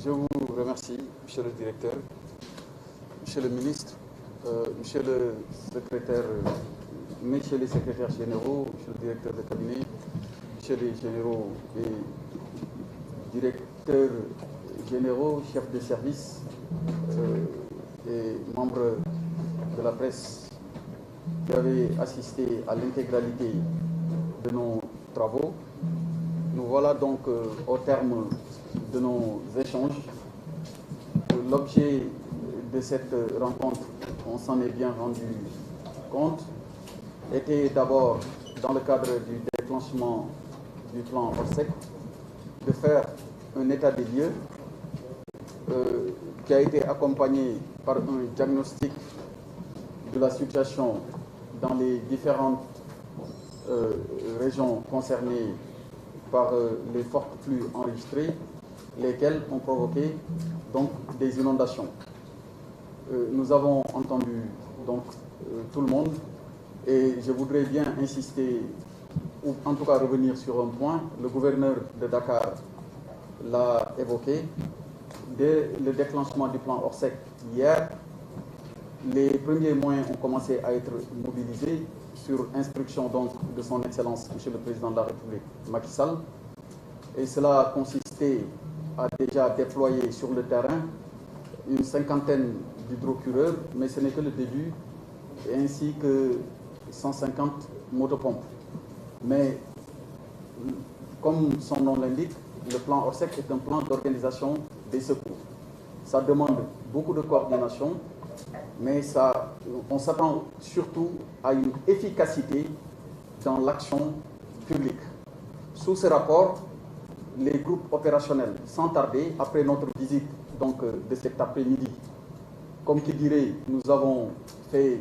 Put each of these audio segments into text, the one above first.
Je vous remercie, Monsieur le Directeur, Monsieur le Ministre, Monsieur le Secrétaire, Messieurs les Secrétaires Généraux, Monsieur le Directeur de cabinet, Monsieur les Généraux et Directeurs Généraux, Chefs de service et membres de la presse qui avaient assisté à l'intégralité de nos travaux. Nous voilà donc au terme de nos échanges. L'objet de cette rencontre, on s'en est bien rendu compte, était d'abord, dans le cadre du déclenchement du plan Orsec, de faire un état des lieux qui a été accompagné par un diagnostic de la situation dans les différentes régions concernées par les forts flux enregistrés, lesquels ont provoqué donc des inondations. Nous avons entendu donc tout le monde et je voudrais bien insister, ou en tout cas revenir sur un point. Le gouverneur de Dakar l'a évoqué. Dès le déclenchement du plan Orsec hier, les premiers moyens ont commencé à être mobilisés sur instruction donc de son Excellence, Monsieur le Président de la République, Macky Sall. Et cela a consisté à déjà déployer sur le terrain une cinquantaine d'hydrocureurs, mais ce n'est que le début, ainsi que 150 motopompes. Mais comme son nom l'indique, le plan Orsec est un plan d'organisation des secours. Ça demande beaucoup de coordination, mais on s'attend surtout à une efficacité dans l'action publique. Sous ce rapport, les groupes opérationnels, sans tarder, après notre visite donc, de cet après-midi, comme qui dirait, nous avons fait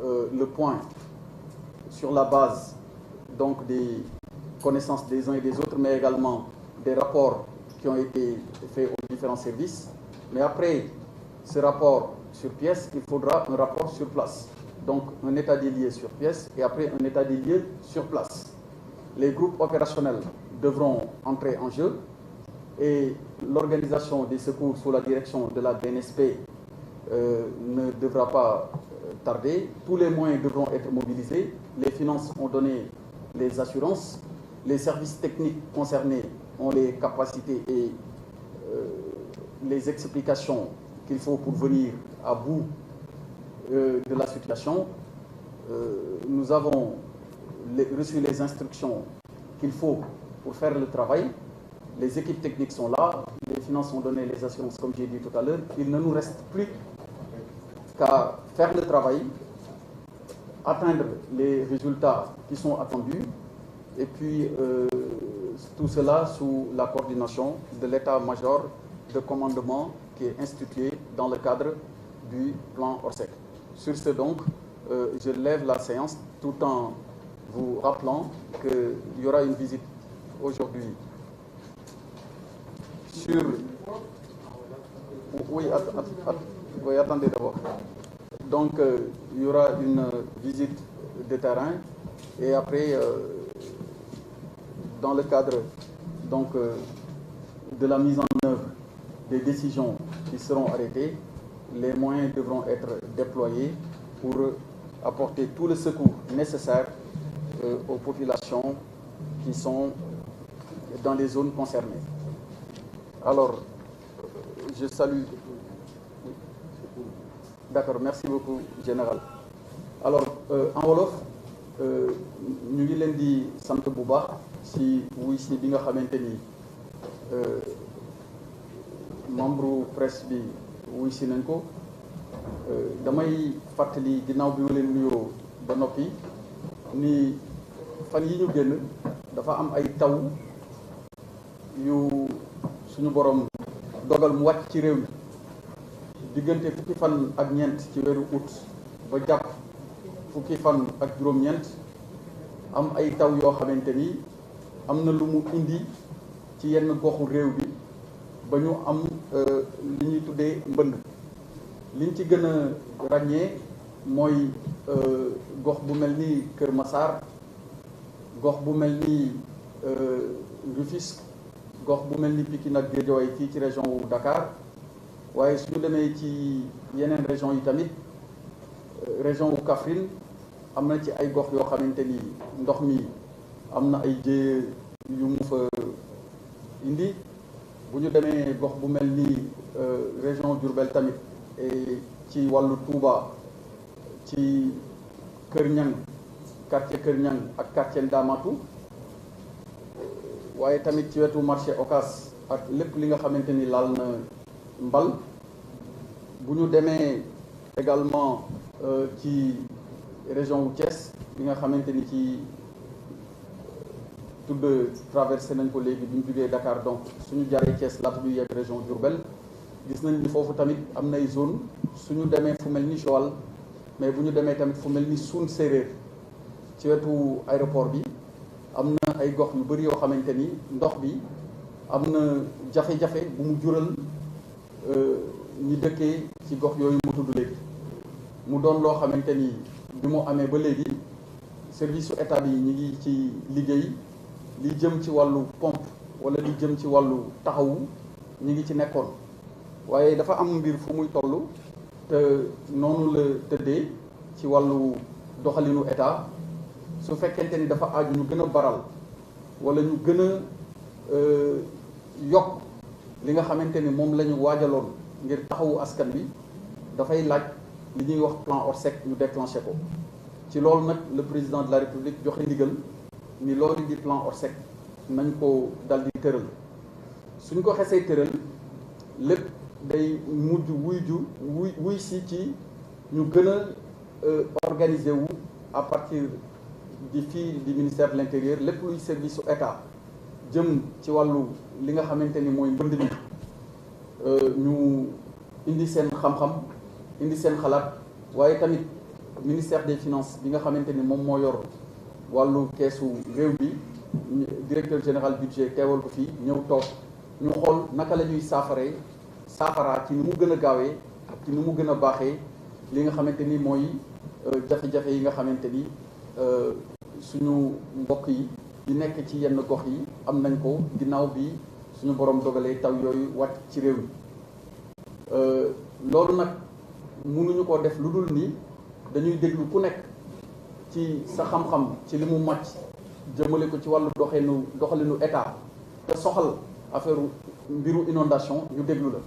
le point sur la base donc, des connaissances des uns et des autres, mais également des rapports qui ont été faits aux différents services. Mais après ce rapport sur pièce, il faudra un rapport sur place. Donc un état des lieux sur pièce et après un état des lieux sur place. Les groupes opérationnels devront entrer en jeu et l'organisation des secours sous la direction de la BNSP ne devra pas tarder. Tous les moyens devront être mobilisés. Les finances ont donné les assurances. Les services techniques concernés ont les capacités et les explications qu'il faut pour venir à bout de la situation. Nous avons reçu les instructions qu'il faut pour faire le travail. Les équipes techniques sont là, les finances ont donné les assurances, comme j'ai dit tout à l'heure. Il ne nous reste plus qu'à faire le travail, atteindre les résultats qui sont attendus, et puis tout cela sous la coordination de l'état-major de commandement qui est institué dans le cadre du plan Orsec. Sur ce donc, je lève la séance tout en vous rappelant qu'il y aura une visite aujourd'hui sur... Oui, attendez d'abord. Donc, il y aura une visite de terrain et après, dans le cadre donc, de la mise en œuvre des décisions qui seront arrêtées, les moyens devront être déployés pour apporter tout le secours nécessaire aux populations qui sont dans les zones concernées. Alors, je salue... D'accord, merci beaucoup, Général. Alors, en wolof, ñu ngi leen di sant bu baax si wuy si bi nga xamante ni membre presse bi wuy si nañ ko. Damay fàttali ginnaaw bi ma leen nuyoo ba noppi ni fan yi ñu génn dafa am ay taw yu suñu borom dogal mu wàcc ci réew mi diggante fukki fan ak ñeent ci weeru août ba jàpp fukki fan ak juróom-ñeent am ay taw yoo xamante ni am na lu mu indi ci yenn goxu réew bi ba ñu am li ñuy tuddee mbënd. liñ ci gën a ràññee mooy gox bu mel ni Kër Massar, gox bu mel ni Rufisque, gox bu mel ni Pikine ak Guédiawaye fii ci région wu Dakar waaye suñu demee ci yeneen région yi tamit région wu Kaffrine am na ci ay gox yoo xamante ni ndox mi am na ay jéye yu mu fa indi. bu ñu demee gox bu mel ni région Diourbel tamit ci wàllu Touba ci Kër Ñang quartier Kër Ñang ak quartier Ndamatu waaye tamit ci wetu marché Ocass ak lépp li nga xamante ni laal na mbal. bu ñu demee également ci région wu Thiès li nga xamante ni ci tudd traversé nañ ko léegi bi ñu jugee Dakar donc suñu jaaree Thiès laata ñuy yegg région Diourbel gis nañ ni foofu tamit am nay zone suñu demee fu mel ni Joal mais bu ñu demee tamit fu mel ni Suun Séeréer ci wetu aéroport bi am na ay gox yu bëri yoo xamante ni ndox bi am na jafe-jafe bu mu jural ñi dëkkee ci gox yooyu mu tudd léegi. mu doon loo xamante ni bi mu amee ba léegi service su état bi ñi ngi ci liggéey li jëm ci wàllu pompe wala li jëm ci wàllu taxawu ñi ngi ci nekkoon waaye dafa am mbir fu muy toll te noonu la tëddee ci wàllu doxalinu état su fekkente ni dafa aaju ñu gën a baral wala ñu gën a yokk li nga xamante ni moom la ñu waajaloon ngir taxawu askan bi dafay laaj li ñuy wax plan Orsec ñu déclenché ko. ci loolu nag le président de la république joxe ndigal ni loolu di plan Orsec nañ ko dal di tëral suñ ko xesee tëral lépp day mujj wuy si ci ñu gën a organiser wu à partir di fii di ministère de l'intérieur lépp luy service su état jëm ci wàllu li nga xamante ni mooy mbënd mi ñu indi seen xam-xam indi seen xalaat waaye tamit ministère des finances bi nga xamante ni moom moo yor wàllu keesu réew bi directeur général budget teewal ko fii ñëw toog ñu xool naka la ñuy saafaraa ci ni mu gën a gaawee ci ni mu gën a baaxee li nga xamante ni mooy jafe-jafe yi nga xamante ni suñu mbokk yi di nekk ci yenn gox yi am nañ ko ginnaaw bi suñu borom dogalee taw yooyu wàcc ci réew mi loolu nag mënuñu ko def lu dul ni dañuy déglu ku nekk ci sa xam-xam ci li mu màcc jëmale ko ci wàllu doxalinu état te soxal affaire mbiru inondation ñu déglu la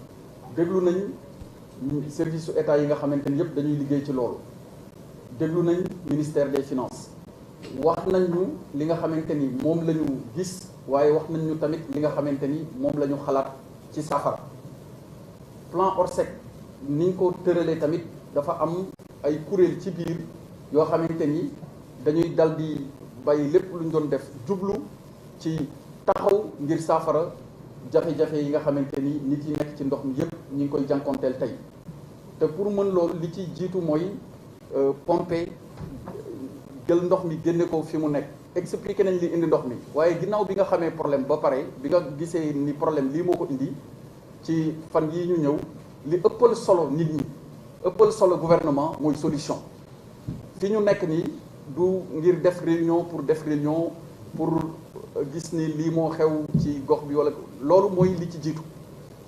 déglu nañ service su état yi nga xamante ni yëpp dañuy liggéey ci loolu déglu nañ ministère des finances wax nañ ñu li nga xamante ni moom la ñu gis waaye wax nañ ñu tamit li nga xamante ni moom la ñu xalaat ci saafara plan Orsec niñ ko tëralee tamit dafa am ay kuréel ci biir yoo xamante ni dañuy dal di bàyyi lépp lu ñu doon def jublu ci taxaw ngir saafara jafe-jafe yi nga xamante ni nit yi nekk ci ndox mi yëpp ñi ngi koy jànkonteel tey te pour mën loolu li ci jiitu mooy pomper jël ndox mi génne ko fi mu nekk expliqué nañ li indi ndox mi waaye ginnaaw bi nga xamee problème ba pare bi nga gisee ni problème lii moo ko indi ci fan yii ñu ñëw li ëppal solo nit ñi ëppal solo gouvernement mooy solution fi ñu nekk nii du ngir def réunion pour gis ni lii moo xew ci gox bi wala loolu mooy li ci jiitu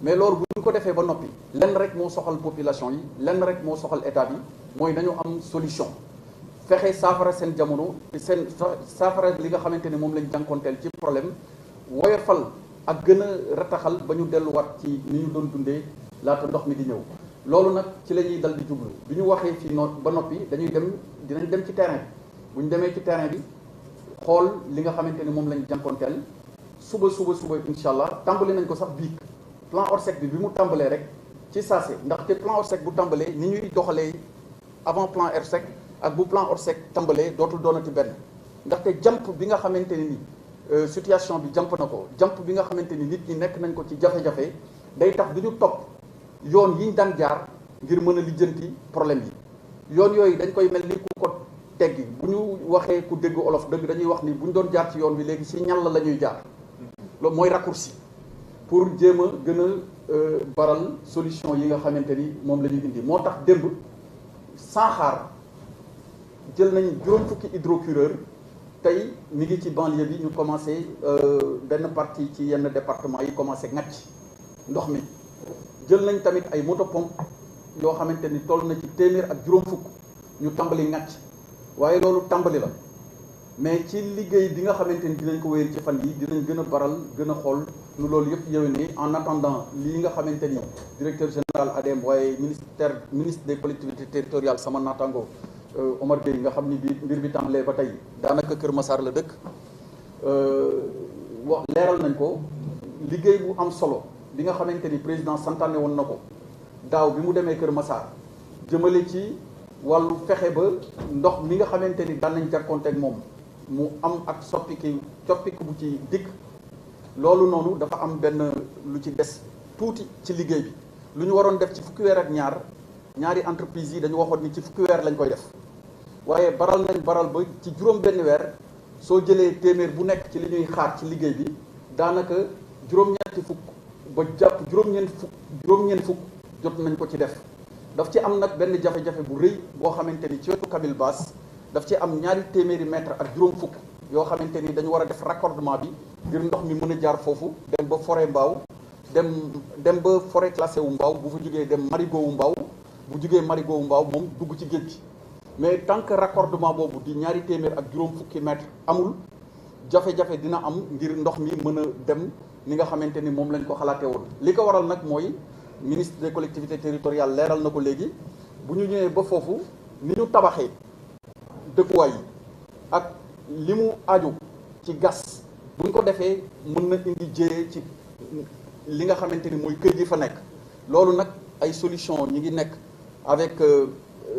mais loolu bu ñu ko defee ba noppi lenn rek moo soxal population yi lenn rek moo soxal état bi mooy nañu am solution fexe saafara seen jamono seen saafara li nga xamante ne moom lañ jànkonteel ci problème woyofal ak gën a rataxal ba ñu delluwaat ci ni ñu doon dundee laata ndox mi di ñëw loolu nag ci la ñuy dal di jublu bi ñu waxee fii ba noppi dinañ dem ci terrain bi bu ñu demee ci terrain bi xool li nga xamante ni moom lañ jànkonteel suba incha allah tàmbali nañ ko sax biig plan Orsec bi mu tàmbalee rek ci saase ndaxte plan Orsec bu tàmbalee ni ñuy doxalee avant plan Orsec ak bu plan Orsec tàmbalee dootul doonati benn ndaxte jàmp bi nga xamante ni situation bi jàmp na ko jàmp bi nga xamante ni nit ñi nekk nañ ko ci jafe-jafe day tax du ñu topp yoon yi ñu daan jaar ngir mën a lijjanti problème yi yoon yooyu dañ koy mel ni ku ko teggi bu ñu waxee ku dégg olof dëgg dañuy wax ni bu ñu doon jaar ci yoon bi léegi ci ñal la ñuy jaar loolu mooy raccourci pour jéem a gën a baral solution yi nga xamante ni moom la ñuy indi moo tax démb sans xaar jël nañ juróom fukki hydrocureur tey mi ngi ci banlieue bi ñu commencé benn partie ci yenn département yi commencé ngàcc ndox mi jël nañ tamit ay moto pompe yoo xamante ni toll na ci téeméer ak juróom fukk ñu tàmbali ngàcc waaye loolu tàmbali la mais ci liggéey bi nga xamante ni dinañ ko wéyal ci fan yi dinañ gën a baral gën a xool nu loolu yëpp yéwénee en attendant lii nga xamante ni directeur général ADM waaye ministre des collectivités territoriales sama naataango Omar Gueye nga xam ni bi mbir bi tàmbalee ba tey daanaka Kër Massar la dëkk wax leeral nañ ko liggéey bu am solo bi nga xamante ni président santaane woon na ko daaw bi mu demee Kër Massar jëmale ci wàllu fexe ba ndox mi nga xamante ni daan nañ jàkkoonteeg moom mu am ak coppiku bu ci dikk loolu noonu dafa am benn lu ci des tuuti ci liggéey bi lu ñu waroon def ci fukki weer ak ñaari entreprise yi dañu waxoon ni ci fukki weer lañ koy def waaye baral ba ci juróom benn weer soo jëlee téeméer bu nekk ci li ñuy xaar ci liggéey bi daanaka juróom-ñeenti fukk ba jàpp juróom-ñeent fukk jot nañ ko ci def daf ci am nag benn jafe-jafe bu rëy boo xamante ni ci wetu Kabil Baas daf ci am ñaari téeméeri mètre ak juróom fukk yoo xamante ni dañu war a def raccordement bi ngir ndox mi mën a jaar foofu dem ba forêt Mbao dem ba forêt classée wu Mbao bu fa jógee dem marigot wu Mbao bu jógee marigot wu Mbao moom dugg ci géej gi mais tant que raccordement boobu di ñaari téeméer ak juróom fukki mètre amul jafe-jafe dina am ngir ndox mi mën a dem ni nga xamante ni moom lañ ko xalaatee woon li ko waral nag mooy ministre des collectivités territoriales leeral na ko léegi bu ñu ñëwee ba foofu ni ñu tabaxee dëkkuwaay yi ak li mu aju ci gas buñ ko defee mën na indi jéyee ci li nga xamante ni mooy kër gi fa nekk loolu nag ay solution ñi ngi nekk avec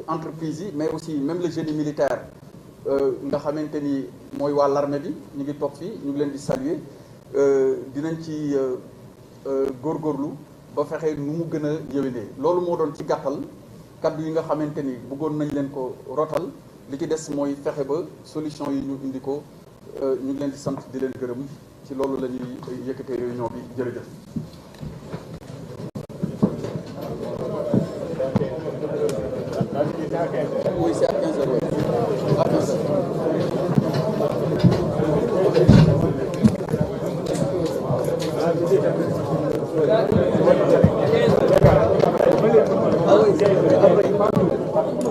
entreprise yi mais aussi même le génie militaire nga xamante ni mooy waa l'armée bi ñu ngi toog fii ñu ngi leen di saluer dinañ ci góorgóorlu ba fexe nu mu gën a yéwénee loolu moo doon ci gàttal kaddu yi nga xamante ni bëggoon nañ leen ko rotal li ci des mooy fexe ba solution yi ñu indi ko ñu ngi leen di sant di leen gërëm ci loolu la ñuy yëkkatee réunion bi jërëjëf. Oui, c'est à 15 heures. À 15 heures. Ah oui, après.